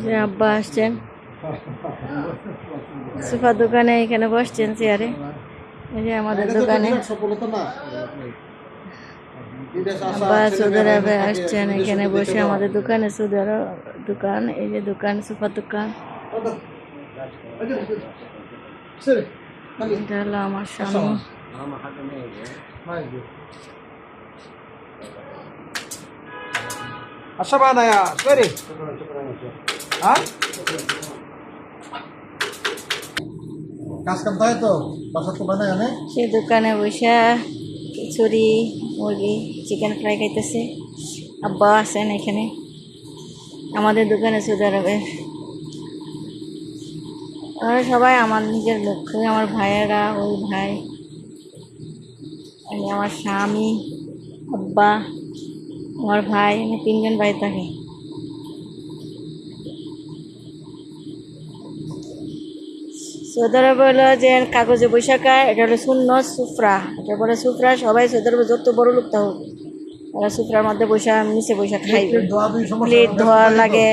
যে আব্বা আসছেন সোফা দোকানে, এখানে বসছেন চেয়ারে। এই যে আমাদের দোকানে আব্বা সৌদি আরবে আসছেন, এখানে বসে আমাদের দোকানে, সৌদি আরব দোকান, এই যে দোকান, সোফা দোকান। এটা হলো আমার স্বামী। Asa ba na ya? Sorry. Ha? কাজ কাম তাই তো বাসা তো বানায় না সে দোকানে বসে খিচুড়ি, মুরগি, চিকেন ফ্রাই খাইতেছে। আব্বা আছেন এখানে আমাদের দোকানে সৌদি আরবে। আর সবাই আমার নিজের লোক, আমার ভাইয়েরা, ওই ভাই, আমি, আমার স্বামী, আব্বা, আমার ভাই, আমি তিনজন ভাই থাকি। সৌদি আরবে হলো যে কাগজে বৈশা খায়, এটা হলো সুন্নত সুফরা, এটা বলে সুফরা। সবাই সৌদি আরবে যত বড় লোক থাকুক, ওরা সুফরার মধ্যে বৈশা, নিচে বৈশা খাইবে। প্লেট ধোয়া লাগে,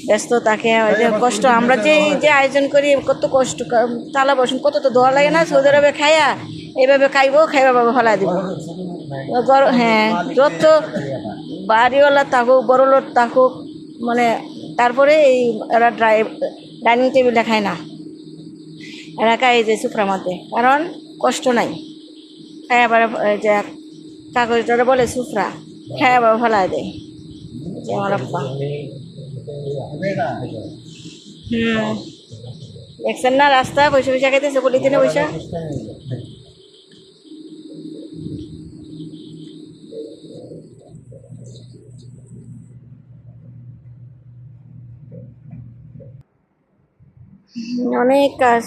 ব্যস্ত থাকে, ওই যে কষ্ট। আমরা যে যে আয়োজন করি, কত কষ্ট, তালা বসুন কত তো ধোয়া লাগে না। সৌদি আরবে খাইয়া এইভাবে খাইবো, খাইবাভাবে ফেলাই দিব। হ্যাঁ, যত বাড়িওয়ালা থাকুক, বড় লোক থাকুক, মানে তারপরে এই এরা ডাইনিং টেবিলে খায় না, এরা খায় যে সুফরার মধ্যে, কারণ কষ্ট নাই। খায় আবার যে কাগজটা বলে সুফরা, খায় আবার ফেলাই দেয় যে আমার আব্বা। দেখছেন না রাস্তা পয়সা পয়সা খাইতেছে, পলিথিনে পয়সা। অনেক কাজ,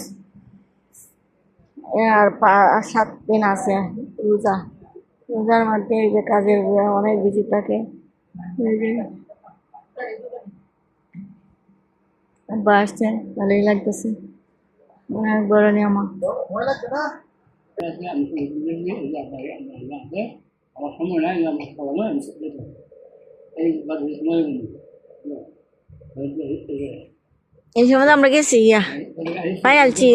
আর 7 দিন আছে রোজা। রোজার মধ্যে এই যে কাজের অনেক বিজি থাকে। আব্বা আসছে, ভালোই লাগতেছে, অনেক বড় নিয়মা। এই সময় আমরা গেছি ইয়া পাই আলছি।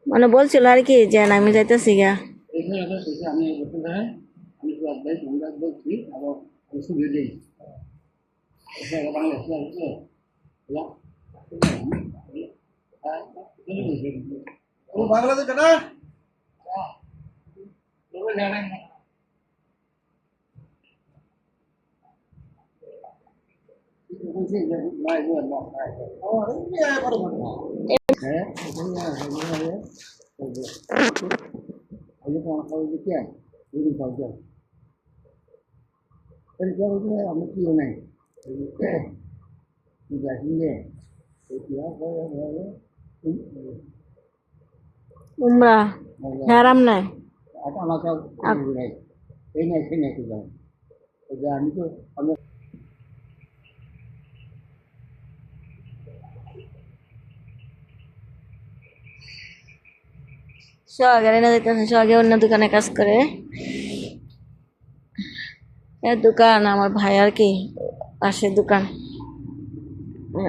মানে বলছিল আর কি যে আমি যাইতেছি গা। বাংলাদেশ না উমরা হারাম নাই। সোহাগের এনে দিতেছে, সোহাগে অন্য দোকানে কাজ করে। এর দোকান আমার ভাই আর কি, পাশের দোকান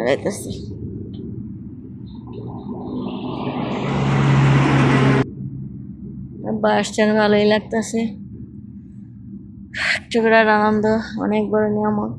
যাইতেছি। আব্বা আসছেন, ভালোই লাগতেছে, একটু করে আনন্দ, অনেক বড় নিয়ামত।